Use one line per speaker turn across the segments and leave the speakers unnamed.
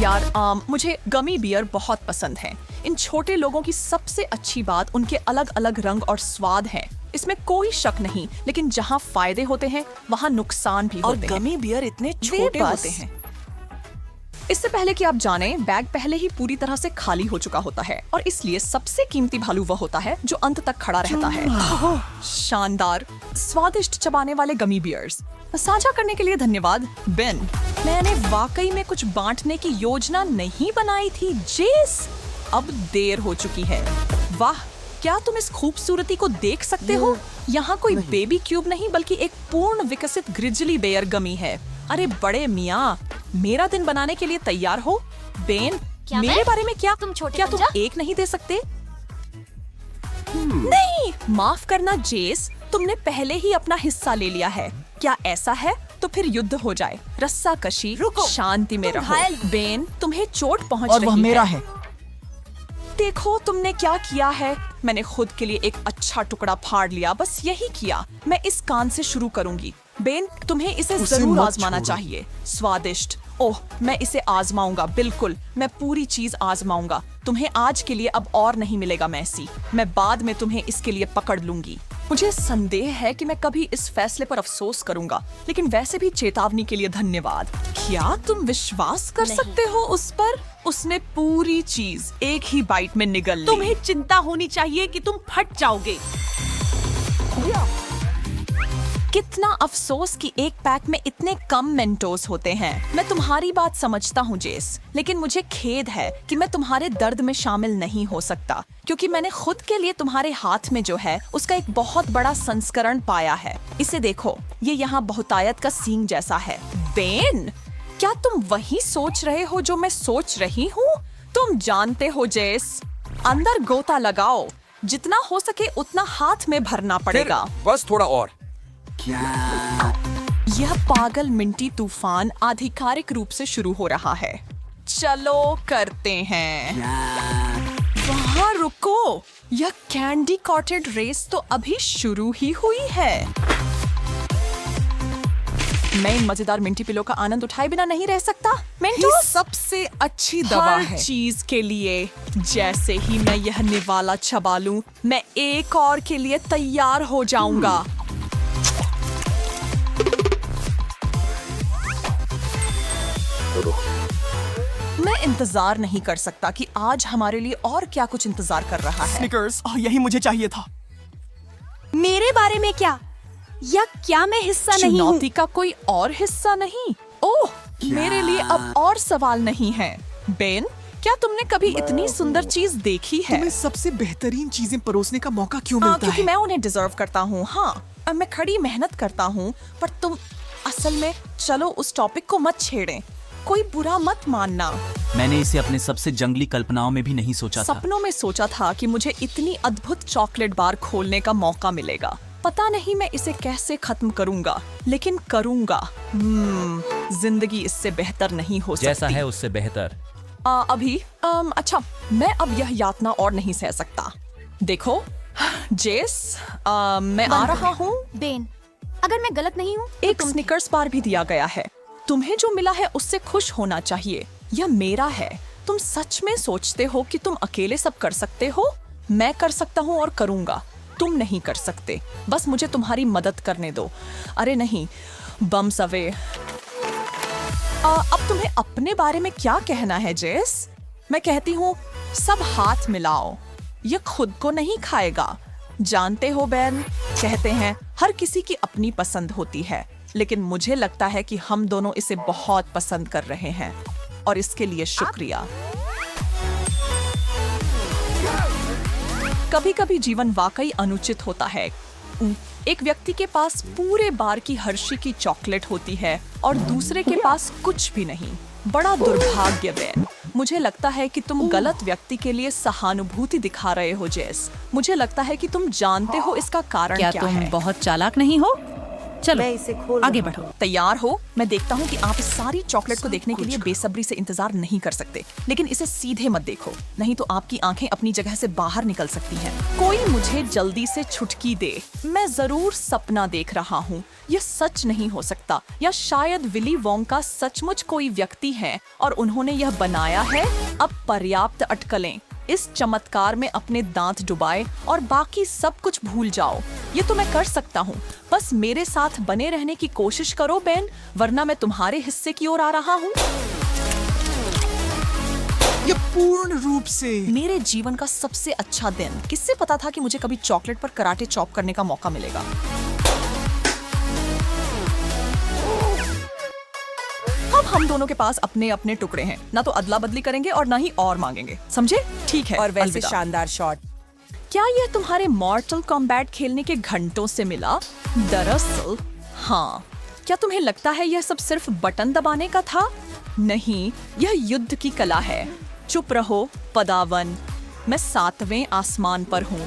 यार मुझे गमी बियर बहुत पसंद है। इन छोटे लोगों की सबसे अच्छी बात उनके अलग अलग रंग और स्वाद है, इसमें कोई शक नहीं। लेकिन जहाँ फायदे होते हैं वहाँ नुकसान भी होते हैं।
और गमी बियर इतने छोटे होते हैं।
इससे पहले कि आप जानें, बैग पहले ही पूरी तरह से खाली हो चुका होता है और इसलिए सबसे कीमती भालू वह होता है जो अंत तक खड़ा रहता है। शानदार, स्वादिष्ट चबाने वाले गमी बियर्स। साझा करने के लिए धन्यवाद बेन। मैंने वाकई में कुछ बांटने की योजना नहीं बनाई थी जेस। अब देर हो चुकी है। वाह, क्या तुम इस खूबसूरती को देख सकते हो? यहाँ कोई बेबी क्यूब नहीं बल्कि एक पूर्ण विकसित ग्रिजली बेयर गमी है। अरे बड़े मियाँ, मेरा दिन बनाने के लिए तैयार हो? बेन, मेरे बारे में क्या तुम एक नहीं दे सकते? नहीं, माफ करना जेस, तुमने पहले ही अपना हिस्सा ले लिया है। क्या ऐसा है? तो फिर युद्ध हो जाए। रस्सा कशी, शांति में रहो। बेन, तुम्हें चोट पहुंच रही है।
और वह मेरा है।
देखो तुमने क्या किया है। मैंने खुद के लिए एक अच्छा टुकड़ा फाड़ लिया, बस यही किया। मैं इस कान से शुरू करूंगी। बेन, तुम्हें इसे जरूर आजमाना चाहिए। स्वादिष्ट। ओह, मैं इसे आजमाऊंगा। बिल्कुल, मैं पूरी चीज आजमाऊंगा। तुम्हें आज के लिए अब और नहीं मिलेगा मैसी। मैं बाद में तुम्हें इसके लिए पकड़ लूंगी। मुझे संदेह है कि मैं कभी इस फैसले पर अफसोस करूंगा, लेकिन वैसे भी चेतावनी के लिए धन्यवाद। क्या तुम विश्वास कर सकते हो उस पर? उसने पूरी चीज एक ही बाइट में निगल ली।
तुम्हें चिंता होनी चाहिए कि तुम फट जाओगे।
कितना अफसोस कि एक पैक में इतने कम मेंटोस होते हैं। मैं तुम्हारी बात समझता हूँ जेस, लेकिन मुझे खेद है कि मैं तुम्हारे दर्द में शामिल नहीं हो सकता, क्योंकि मैंने खुद के लिए तुम्हारे हाथ में जो है उसका एक बहुत बड़ा संस्करण पाया है। इसे देखो, ये यहाँ बहुतायत का सींग जैसा है। बेन, क्या तुम वही सोच रहे हो जो मैं सोच रही हूँ? तुम जानते हो जेस, अंदर गोता लगाओ। जितना हो सके उतना हाथ में भरना पड़ेगा।
बस थोड़ा और।
यह पागल मिंटी तूफान आधिकारिक रूप से शुरू हो रहा है। चलो करते हैं। वहाँ रुको, यह कैंडी कॉटेड रेस तो अभी शुरू ही हुई है। मैं इन मजेदार मिंटी पिलो का आनंद उठाए बिना नहीं रह सकता। मिंटू,
ये सबसे अच्छी दवा है।
हर चीज के लिए। जैसे ही मैं यह निवाला चबा लूं, मैं एक और के लिए तैयार हो जाऊंगा। मैं इंतजार नहीं कर सकता कि आज हमारे लिए और क्या कुछ इंतजार कर रहा है।
स्निकर्स, यही मुझे चाहिए था।
मेरे बारे में क्या? या क्या मैं हिस्सा नहीं हूँ?
चुनौती का कोई और हिस्सा नहीं? ओह, मेरे लिए अब और सवाल नहीं है। बेन, क्या तुमने कभी इतनी सुंदर चीज देखी है?
तुम्हें सबसे बेहतरीन चीजें परोसने का मौका क्यों मिलता
क्योंकि
है?
मैं उन्हें डिजर्व करता हूँ। हाँ, मैं खड़ी मेहनत करता हूँ, पर तुम असल में, चलो उस टॉपिक को मत छेड़ें। कोई बुरा मत मानना।
मैंने इसे अपने सबसे जंगली कल्पनाओं में भी नहीं सोचा था।
सपनों में सोचा था कि मुझे इतनी अद्भुत चॉकलेट बार खोलने का मौका मिलेगा। पता नहीं मैं इसे कैसे खत्म करूंगा, लेकिन करूंगा। जिंदगी इससे बेहतर नहीं हो सकती।
जैसा है उससे बेहतर।
अच्छा, मैं अब यह यातना और नहीं सह सकता। देखो जेस, मैं आ रहा हूँ।
बेन, अगर मैं गलत नहीं हूँ,
एक स्निकर्स बार भी दिया गया है। तुम्हें जो मिला है उससे खुश होना चाहिए। यह मेरा है। तुम सच में सोचते हो कि तुम अकेले सब कर सकते हो? मैं कर सकता हूँ और करूँगा। तुम नहीं कर सकते। बस मुझे तुम्हारी मदद करने दो। अरे नहीं, बम्स अवे। अब तुम्हें अपने बारे में क्या कहना है जेस? मैं कहती हूँ, सब हाथ मिलाओ। ये खुद को नहीं खाएगा। जानते हो बेन, कहते हैं हर किसी की अपनी पसंद होती है, लेकिन मुझे लगता है कि हम दोनों इसे बहुत पसंद कर रहे हैं और इसके लिए शुक्रिया। कभी-कभी जीवन वाकई अनुचित होता है। एक व्यक्ति के पास पूरे बार की हर्षी की चॉकलेट होती है और दूसरे के पास कुछ भी नहीं। बड़ा दुर्भाग्य बेन। मुझे लगता है कि तुम गलत व्यक्ति के लिए सहानुभूति दिखा रहे हो जेस। मुझे लगता है कि तुम जानते हो इसका कारण क्या
तुम
है।
बहुत चालाक नहीं हो?
चलो आगे बढ़ो।
तैयार हो? मैं देखता हूँ कि आप इस सारी चॉकलेट को देखने के लिए बेसब्री से इंतजार नहीं कर सकते, लेकिन इसे सीधे मत देखो, नहीं तो आपकी आंखें अपनी जगह से बाहर निकल सकती हैं। कोई मुझे जल्दी से छुटकी दे। मैं जरूर सपना देख रहा हूँ। यह सच नहीं हो सकता, या शायद विली वोंका सचमुच कोई व्यक्ति है और उन्होंने यह बनाया है। अब पर्याप्त अटकलें। इस चमत्कार में अपने दांत डुबाए और बाकी सब कुछ भूल जाओ। ये तो मैं कर सकता हूँ। बस मेरे साथ बने रहने की कोशिश करो बेन, वरना मैं तुम्हारे हिस्से की ओर आ रहा हूँ।
ये पूर्ण रूप से
मेरे जीवन का सबसे अच्छा दिन। किससे पता था कि मुझे कभी चॉकलेट पर कराटे चॉप करने का मौका मिलेगा। अब हम दोनों के पास अपने अपने टुकड़े हैं, ना तो अदला बदली करेंगे और ना ही और मांगेंगे, समझे? ठीक है।
और वैसे
अलविदा।
शानदार शॉट।
क्या यह तुम्हारे मॉर्टल कॉम्बैट खेलने के घंटों से मिला? दरअसल हाँ। क्या तुम्हें लगता है यह सब सिर्फ बटन दबाने का था? नहीं, यह युद्ध की कला है। चुप रहो पदावन, मैं 7वें आसमान पर हूँ।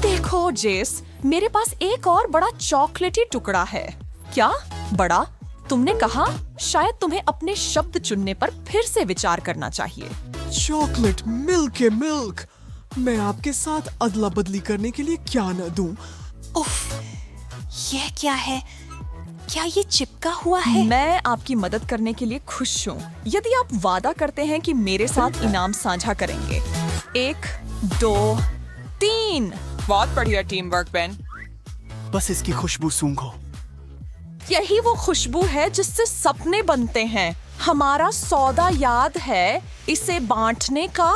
देखो जेस, मेरे पास एक और बड़ा चॉकलेटी टुकड़ा है। क्या बड़ा? तुमने कहा शायद तुम्हें अपने शब्द चुनने पर फिर से विचार करना चाहिए।
चॉकलेट मिल्क है मिल्क। मैं आपके साथ अदला बदली करने के लिए क्या न दूं।
उफ, यह क्या है? क्या ये चिपका हुआ है?
मैं आपकी मदद करने के लिए खुश हूँ, यदि आप वादा करते हैं कि मेरे साथ इनाम साझा करेंगे। 1, 2, 3।
बहुत बढ़िया टीम वर्क बेन।
बस इसकी खुशबू सूंघो।
यही वो खुशबू है जिससे सपने बनते हैं। हमारा सौदा याद है इसे बांटने का?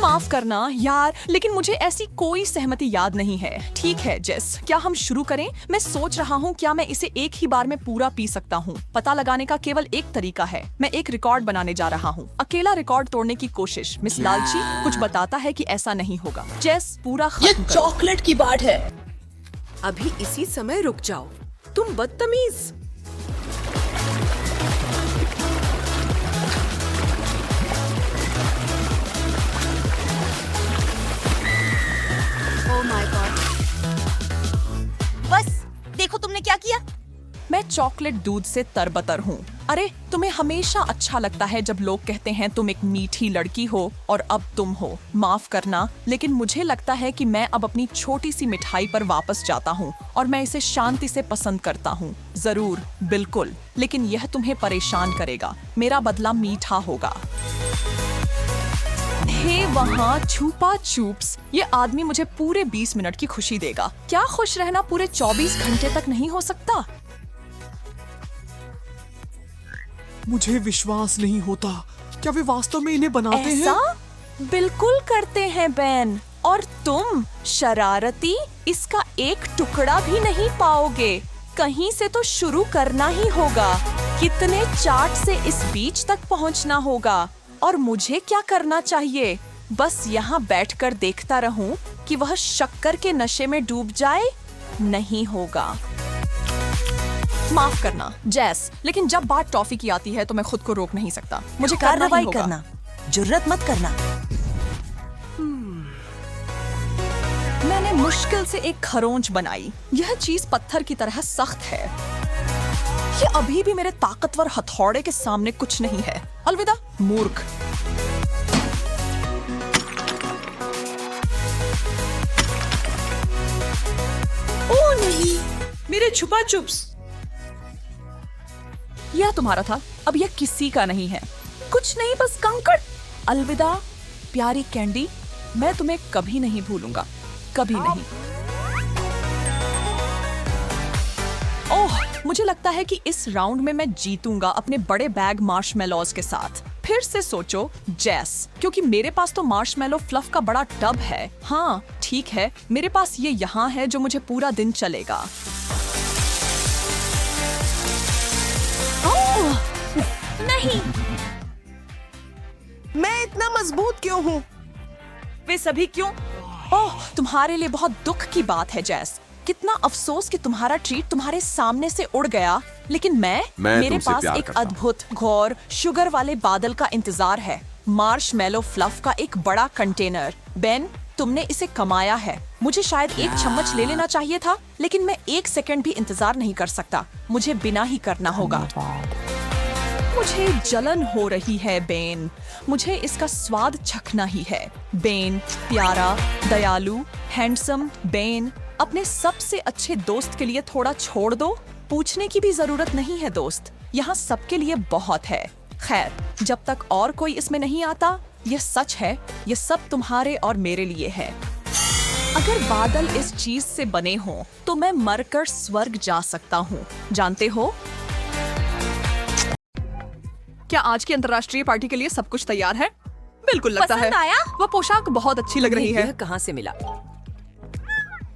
माफ करना यार, लेकिन मुझे ऐसी कोई सहमति याद नहीं है। ठीक है जेस, क्या हम शुरू करें? मैं सोच रहा हूँ क्या मैं इसे एक ही बार में पूरा पी सकता हूँ। पता लगाने का केवल एक तरीका है। मैं एक रिकॉर्ड बनाने जा रहा हूँ। अकेला रिकॉर्ड तोड़ने की कोशिश। मिस लालची कुछ बताता है कि ऐसा नहीं होगा। जेस पूरा
ये
खत्म करो।
चॉकलेट की बाट है। अभी इसी समय रुक जाओ, तुम बदतमीज।
Oh my God. बस देखो तुमने क्या किया।
मैं चॉकलेट दूध से तरबतर हूँ। अरे तुम्हें हमेशा अच्छा लगता है जब लोग कहते हैं तुम एक मीठी लड़की हो, और अब तुम हो। माफ करना, लेकिन मुझे लगता है कि मैं अब अपनी छोटी सी मिठाई पर वापस जाता हूँ और मैं इसे शांति से पसंद करता हूँ। जरूर, बिल्कुल, लेकिन यह तुम्हें परेशान करेगा। मेरा बदला मीठा होगा। हे वहाँ छुपा चूप्स, ये आदमी मुझे पूरे 20 मिनट की खुशी देगा। क्या खुश रहना पूरे 24 घंटे तक नहीं हो सकता?
मुझे विश्वास नहीं होता। क्या वे वास्तव में इन्हें बनाते
ऐसा
हैं?
बिल्कुल करते हैं बेन, और तुम शरारती इसका एक टुकड़ा भी नहीं पाओगे। कहीं से तो शुरू करना ही होगा। कितने चार्ट से इस बीच तक पहुंचना होगा, और मुझे क्या करना चाहिए? बस यहाँ बैठकर देखता रहूं कि वह शक्कर के नशे में डूब जाए? नहीं होगा। माफ करना जैस, लेकिन जब बात टॉफी की आती है तो मैं खुद को रोक नहीं सकता। मुझे करना ही
कार्रवाई
होगा।
करना, जुर्रत मत करना।
मैंने मुश्किल से एक खरोंच बनाई। यह चीज पत्थर की तरह सख्त है। ये अभी भी मेरे ताकतवर हथौड़े के सामने कुछ नहीं है। अलविदा मूर्ख।
ओह नहीं, मेरे छुपा चुप्स।
यह तुम्हारा था, अब यह किसी का नहीं है। कुछ नहीं, बस कंकड़। अलविदा प्यारी कैंडी, मैं तुम्हें कभी नहीं भूलूंगा, कभी नहीं। ओह, मुझे लगता है कि इस राउंड में मैं जीतूंगा अपने बड़े बैग मार्शमेलोज के साथ। फिर से सोचो जैस, क्योंकि मेरे पास तो मार्शमेलो फ्लफ का बड़ा टब है। हाँ ठीक है, मेरे पास ये यहाँ है जो मुझे पूरा दिन चलेगा।
नहीं,
मैं इतना मजबूत क्यों हूँ? वे सभी क्यों?
ओह, तुम्हारे लिए बहुत दुख की बात है जैस। कितना अफसोस कि तुम्हारा ट्रीट तुम्हारे सामने से उड़ गया। लेकिन
मैं
मेरे
तुमसे
पास
प्यार
एक
करता हूं।
अद्भुत घोर शुगर वाले बादल का इंतजार है। मार्शमेलो फ्लफ का एक बड़ा कंटेनर। बेन, तुमने इसे कमाया है। मुझे शायद एक चम्मच ले लेना चाहिए था, लेकिन मैं 1 सेकंड भी इंतजार नहीं कर सकता। मुझे बिना ही करना होगा। मुझे जलन हो रही है बेन। मुझे इसका स्वाद चखना ही है। बेन, प्यारा, दयालु, हैंडसम बेन, अपने सबसे अच्छे दोस्त के लिए थोड़ा छोड़ दो। पूछने की भी जरूरत नहीं है दोस्त, यहाँ सबके लिए बहुत है। खैर, जब तक और कोई इसमें नहीं आता, ये सच है, ये सब तुम्हारे और मेरे लिए है। अगर बादल इस चीज से बने हों, तो मैं मरकर स्वर्ग जा सकता हूँ। जानते हो, क्या आज की अंतर्राष्ट्रीय पार्टी के लिए सब कुछ तैयार है? बिल्कुल लगता है।
पसंद आया?
वह पोशाक बहुत अच्छी लग रही है।
यह कहाँ से मिला?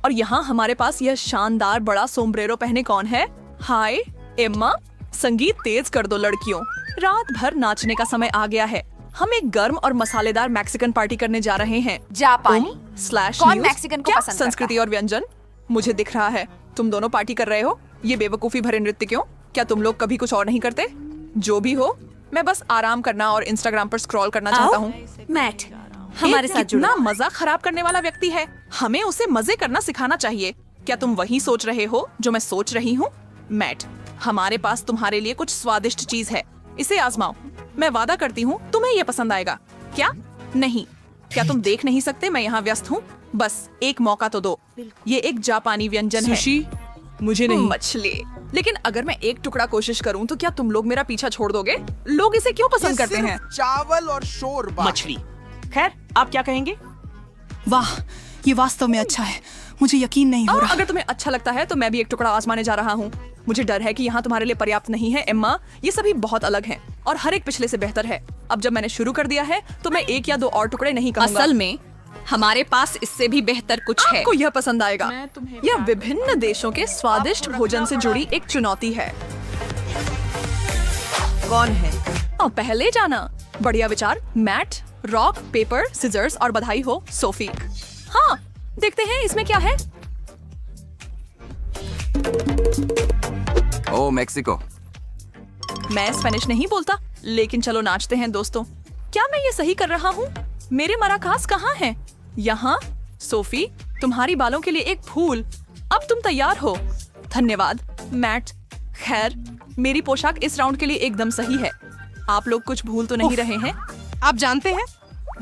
और यहाँ हमारे पास यह शानदार बड़ा सोम्ब्रेरो पहने कौन है? हाय एम्मा, संगीत तेज कर दो लड़कियों। रात भर नाचने का समय आ गया है। हम एक गर्म और मसालेदार मैक्सिकन पार्टी करने जा रहे हैं।
जापानी?
स्लैश
कौन
न्यूज़?
मैक्सिकन को
क्या
पसंद करता?
संस्कृति और व्यंजन? मुझे दिख रहा है तुम दोनों पार्टी कर रहे हो। ये बेवकूफी भरे नृत्य क्यों? क्या तुम लोग कभी कुछ और नहीं करते? जो भी हो, मैं बस आराम करना और इंस्टाग्राम पर स्क्रॉल करना चाहता हूँ।
मैट, हमारे साथ जुड़ो।
कितना मजा खराब करने वाला व्यक्ति है। हमें उसे मजे करना सिखाना चाहिए। क्या तुम वही सोच रहे हो जो मैं सोच रही हूँ? मैट, हमारे पास तुम्हारे लिए कुछ स्वादिष्ट चीज है। इसे आजमाओ। मैं वादा करती हूँ तुम्हें ये पसंद आएगा। क्या? नहीं, क्या तुम देख नहीं सकते मैं यहाँ व्यस्त हूँ? बस एक मौका तो दो। ये एक जापानी व्यंजन है।
सुशी? मुझे नहीं।
मछली। लेकिन अगर मैं एक टुकड़ा कोशिश करूँ तो क्या तुम लोग मेरा पीछा छोड़ दोगे? लोग इसे क्यों पसंद करते हैं?
चावल और शोरबा।
मछली। खैर, आप क्या कहेंगे?
वाह, ये वास्तव में अच्छा है। मुझे यकीन नहीं हो रहा।
अगर तुम्हें अच्छा लगता है तो मैं भी एक टुकड़ा आजमाने जा रहा हूँ। मुझे डर है कि यहाँ तुम्हारे लिए पर्याप्त नहीं है एम्मा। ये सभी बहुत अलग हैं और हर एक पिछले से बेहतर है। अब जब मैंने शुरू कर दिया है तो मैं 1 या 2 और टुकड़े नहीं कहूँगा।
असल में हमारे पास इससे भी बेहतर कुछ है।
आपको यह पसंद आएगा। यह विभिन्न देशों के स्वादिष्ट भोजन से जुड़ी एक चुनौती है।
कौन है?
पहले जाना। बढ़िया विचार। मैट, रॉक, पेपर, सिजर्स और बधाई हो सोफी। हाँ, देखते हैं इसमें क्या है।
ओ मेक्सिको।
मैं स्पेनिश नहीं बोलता, लेकिन चलो नाचते हैं दोस्तों। क्या मैं ये सही कर रहा हूँ? मेरे मराकास कहाँ हैं? यहाँ। सोफी, तुम्हारी बालों के लिए एक फूल। अब तुम तैयार हो। धन्यवाद मैट। खैर, मेरी पोशाक इस राउंड के लिए एकदम सही है। आप लोग कुछ भूल तो नहीं रहे हैं?
आप जानते हैं,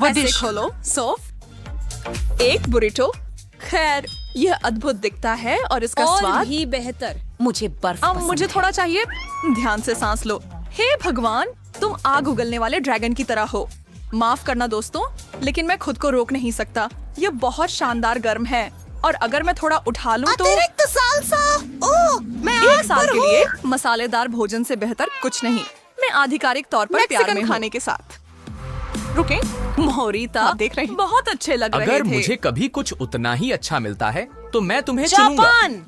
ऐसे खोलो सोफ। एक बुरिटो। खैर, यह अद्भुत दिखता है और इसका
और
स्वाद
भी बेहतर। मुझे बर्फ
अब
पसंद
मुझे
है।
थोड़ा चाहिए। ध्यान से सांस लो। हे भगवान, तुम आग उगलने वाले ड्रैगन की तरह हो। माफ करना दोस्तों, लेकिन मैं खुद को रोक नहीं सकता। यह बहुत शानदार गर्म है और अगर मैं थोड़ा उठा लूं तो एक साल के लिए मसालेदार भोजन से बेहतर कुछ नहीं। मैं आधिकारिक तौर पर प्यार में खाने के साथ। रुके, मोहरीता
देख रहे हैं।
बहुत अच्छे लग रहे
अगर
थे।
मुझे कभी कुछ उतना ही अच्छा मिलता है तो मैं तुम्हें चुनूंगा।
जापान।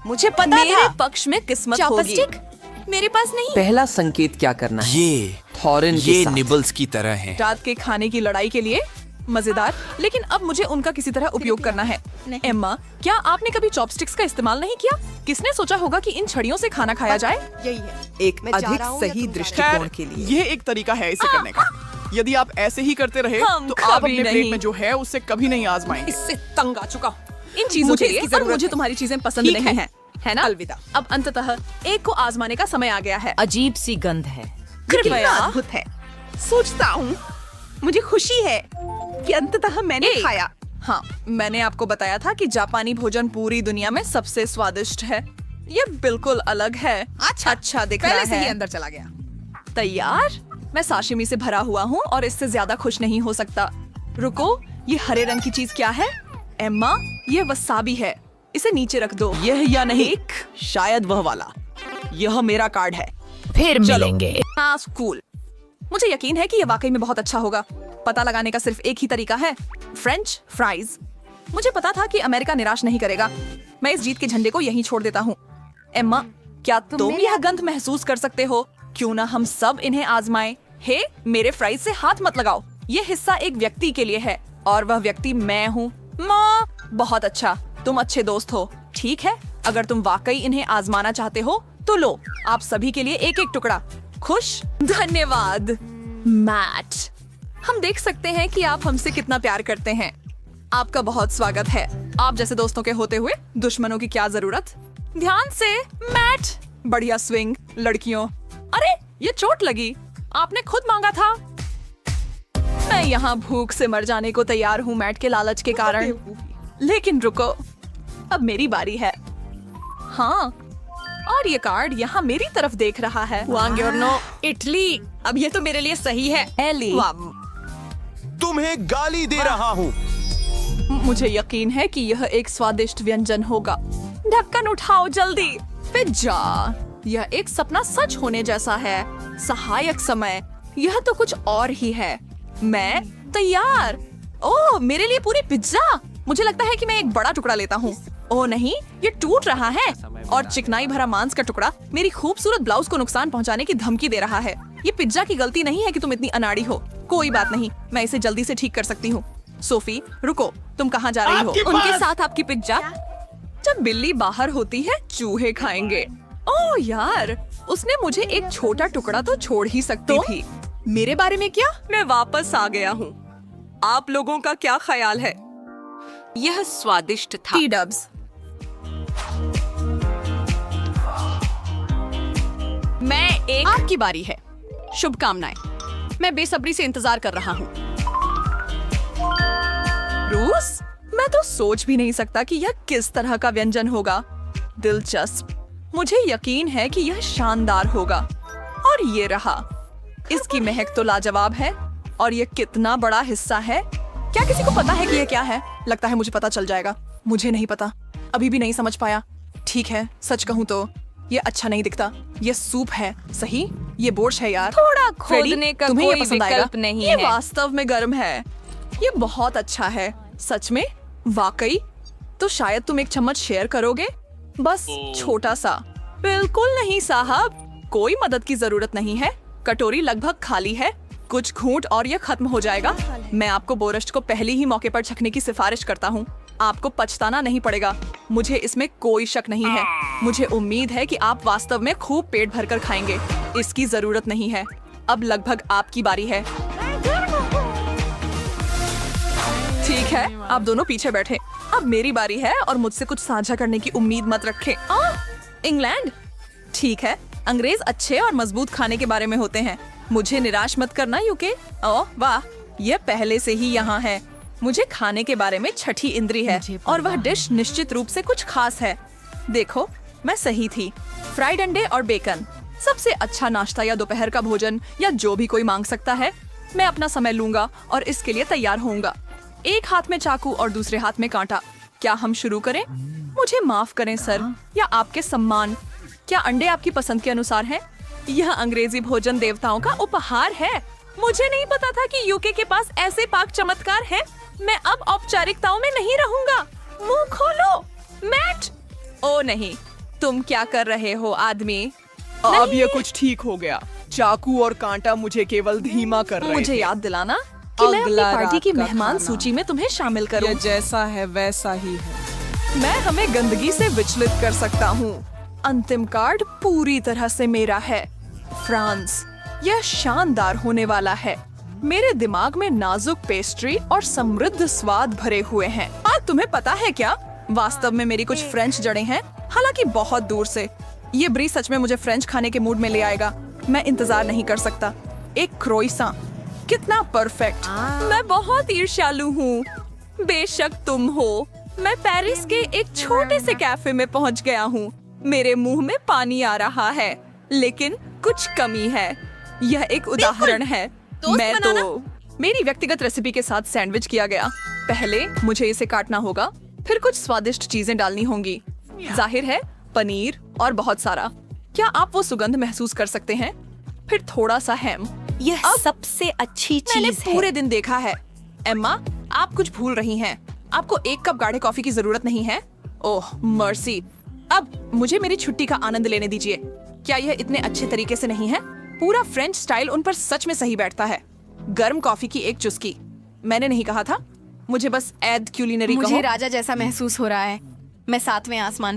मुझे पता
मेरे
था।
पक्ष में किस्मत होगी।
चॉपस्टिक मेरे पास नहीं।
पहला संकेत क्या करना है?
ये
थॉरिन के साथ।
निबल्स की तरह है।
रात के खाने की लड़ाई के लिए मजेदार, लेकिन अब मुझे उनका किसी तरह उपयोग करना है। एम्मा, क्या आपने कभी चॉपस्टिक्स का इस्तेमाल नहीं किया? किसने सोचा होगा कि इन छड़ियों से खाना खाया जाए?
यही है, एक अधिक सही दृष्टिकोण के लिए।
ये एक तरीका है इसे करने का। यदि आप ऐसे ही करते रहे
हम
तो आप
कभी
अपने प्लेट
नहीं।
में जो है उससे कभी नहीं आजमाएंगे।
इससे तंग आ चुका हूँ। इन चीजों
मुझे
के लिए
इसकी
और
जरूरत
मुझे
है।
तुम्हारी चीजें पसंद
ठीक
नहीं
है।
है ना?
अलविदा।
अब अंततः एक को आजमाने का समय आ गया है।
अजीब सी गंध है।
कृपया।
अद्भुत है। सोचता हूँ, मुझे खुशी है कि अंततः मैंने खाया।
हाँ, मैंने आपको बताया था कि जापानी भोजन पूरी दुनिया में सबसे स्वादिष्ट है। ये बिल्कुल अलग है। अच्छा दिख रहा
पहले से ही
है।
अंदर चला गया।
तैयार? मैं साशिमी से भरा हुआ हूँ और इससे ज्यादा खुश नहीं हो सकता। रुको, ये हरे रंग की चीज क्या है? एम्मा, ये वसाबी है। इसे नीचे रख दो।
यह या नहीं, शायद वह वाला। यह मेरा कार्ड है।
फिर मिलेंगे।
हाँ, स्कूल। मुझे यकीन है कि ये वाकई में बहुत अच्छा होगा। पता लगाने का सिर्फ एक ही तरीका है, फ्रेंच फ्राइज। मुझे पता था कि अमेरिका निराश नहीं करेगा। मैं इस जीत के झंडे को यहीं छोड़ देता हूँ। एम्मा, क्या तुम यह गंध महसूस कर सकते हो? क्यों ना हम सब इन्हें आजमाएं। हे, मेरे फ्राइज से हाथ मत लगाओ। ये हिस्सा एक व्यक्ति के लिए है और वह व्यक्ति मैं हूँ। माँ, बहुत अच्छा, तुम अच्छे दोस्त हो। ठीक है, अगर तुम वाकई इन्हें आजमाना चाहते हो तो लो, आप सभी के लिए एक एक टुकड़ा। खुश? धन्यवाद मैट। हम देख सकते हैं कि आप हमसे कितना प्यार करते हैं। आपका बहुत स्वागत है। आप जैसे दोस्तों के होते हुए दुश्मनों की क्या जरूरत। ध्यान से, मैट। बढ़िया स्विंग, लड़कियों। अरे ये चोट लगी, आपने खुद मांगा था। मैं यहाँ भूख से मर जाने को तैयार हूँ मैट के लालच के कारण। लेकिन रुको, अब मेरी बारी है। हाँ, और ये कार्ड यहाँ मेरी तरफ देख रहा है। वांग्योर्नो, इटली। अब ये तो मेरे लिए सही है। एली।
तुम्हें गाली दे रहा हूँ।
मुझे यकीन है कि यह एक स्वादिष्ट व्यंजन होगा। ढक्कन उठाओ जल्दी। पिज्जा। यह एक सपना सच होने जैसा है। सहायक समय। यह तो कुछ और ही है। मैं तैयार। ओह, मेरे लिए पूरी पिज्जा। मुझे लगता है कि मैं एक बड़ा टुकड़ा लेता हूँ। ओह नहीं, ये टूट रहा है और चिकनाई भरा मांस का टुकड़ा मेरी खूबसूरत ब्लाउज को नुकसान पहुँचाने की धमकी दे रहा है। ये पिज्जा की गलती नहीं है कि तुम इतनी अनाड़ी हो। कोई बात नहीं, मैं इसे जल्दी से ठीक कर सकती हूँ। सोफी, रुको, तुम कहाँ जा रही हो? उनके साथ आपकी पिज्जा। जब बिल्ली बाहर होती है, चूहे खाएंगे। ओह यार, उसने मुझे एक छोटा टुकड़ा तो छोड़ ही सकती थी। मेरे बारे में क्या? मैं वापस आ गया हूँ। आप लोगों का क्या ख्याल है?
यह स्वादिष्ट था।
टी-डब्स। आपकी बारी है। शुभकामनाएं। मैं बेसब्री से इंतजार कर रहा हूँ। रूस? मैं तो सोच भी नहीं सकता कि यह किस तरह का व्यंजन होगा। दिलचस्प। मुझे यकीन है कि यह शानदार होगा। और ये रहा। इसकी महक तो लाजवाब है। और यह कितना बड़ा हिस्सा है। क्या किसी को पता है कि यह क्या है? लगता है मुझे पता चल जाएगा। मुझे नहीं पता, अभी भी नहीं समझ पाया। ठीक है, सच कहूँ तो ये अच्छा नहीं दिखता। ये सूप है, सही? ये बोर्श है यार।
थोड़ा
फ्रेडी,
खोदने का
तुम्हें ये
कोई
पसंद आएगा?
विकल्प नहीं
ये
है।
वास्तव में गर्म है। ये बहुत अच्छा है। सच में? वाकई? तो शायद तुम एक चम्मच शेयर करोगे? बस छोटा सा। बिल्कुल नहीं साहब, कोई मदद की जरूरत नहीं है। कटोरी लगभग खाली है। कुछ घूंट और यह खत्म हो जाएगा। मैं आपको बोरश्ट को पहले ही मौके पर छकने की सिफारिश करता हूँ। आपको पछताना नहीं पड़ेगा। मुझे इसमें कोई शक नहीं है। मुझे उम्मीद है कि आप वास्तव में खूब पेट भरकर खाएंगे। इसकी जरूरत नहीं है। अब लगभग आपकी बारी है। ठीक है, आप दोनों पीछे बैठे। अब मेरी बारी है और मुझसे कुछ साझा करने की उम्मीद मत रखें। इंग्लैंड? ठीक है, अंग्रेज अच्छे और मजबूत खाने के बारे में होते हैं। मुझे निराश मत करना यूके। ओह वाह, यह पहले से ही यहाँ है। मुझे खाने के बारे में छठी इंद्री है और वह डिश निश्चित रूप से कुछ खास है। देखो, मैं सही थी। फ्राइड अंडे और बेकन, सबसे अच्छा नाश्ता या दोपहर का भोजन या जो भी कोई मांग सकता है। मैं अपना समय लूंगा और इसके लिए तैयार होऊंगा। एक हाथ में चाकू और दूसरे हाथ में कांटा। क्या हम शुरू करें? मुझे माफ करें सर, या आपके सम्मान। क्या अंडे आपकी पसंद के अनुसार हैं? यह अंग्रेजी भोजन देवताओं का उपहार है। मुझे नहीं पता था कि यूके के पास ऐसे पाक चमत्कार हैं। मैं अब औपचारिकताओं में नहीं रहूंगा। मुंह खोलो, मैट। ओ नहीं, तुम क्या कर रहे हो आदमी?
अब ये कुछ ठीक हो गया। चाकू और कांटा मुझे केवल धीमा कर रहे
मुझे
थे।
याद दिलाना कि मैं अपनी
अगला
पार्टी
रात
की
का
मेहमान
खाना।
सूची में तुम्हें शामिल करूं।
ये जैसा है वैसा ही है।
मैं हमें गंदगी से विचलित कर सकता हूँ। अंतिम कार्ड पूरी तरह से मेरा है। फ्रांस। यह शानदार होने वाला है। मेरे दिमाग में नाजुक पेस्ट्री और समृद्ध स्वाद भरे हुए हैं। तुम्हें पता है क्या? वास्तव में मेरी कुछ फ्रेंच जड़ें हैं, हालांकि बहुत दूर से। ये ब्री सच में मुझे फ्रेंच खाने के मूड में ले आएगा। मैं इंतजार नहीं कर सकता। एक क्रोइसां, कितना परफेक्ट। मैं बहुत ईर्ष्यालु हूँ। बेशक तुम हो। मैं पेरिस के एक छोटे से कैफे में पहुँच गया हूँ। मेरे मुंह में पानी आ रहा है, लेकिन कुछ कमी है। यह एक उदाहरण है। मेरी व्यक्तिगत रेसिपी के साथ सैंडविच किया गया। पहले मुझे इसे काटना होगा, फिर कुछ स्वादिष्ट चीजें डालनी होंगी। जाहिर है, पनीर और बहुत सारा। क्या आप वो सुगंध महसूस कर सकते हैं? फिर थोड़ा सा हैम।
यह सबसे अच्छी
मैंने
चीज है।
पूरे दिन देखा है। एम्मा, आप कुछ भूल रही हैं। आपको एक कप गाढ़े कॉफी की जरूरत नहीं है। ओह मर्सी। अब मुझे मेरी छुट्टी का आनंद लेने दीजिए। क्या यह इतने अच्छे तरीके से नहीं है? पूरा फ्रेंच स्टाइल उन पर सच में सही बैठता है। गर्म कॉफी की एक चुस्की। मैंने नहीं कहा था। मुझे बस ऐड क्यूलिनरी कहो।
मुझे राजा जैसा महसूस हो रहा है। मैं 7वें आसमान पर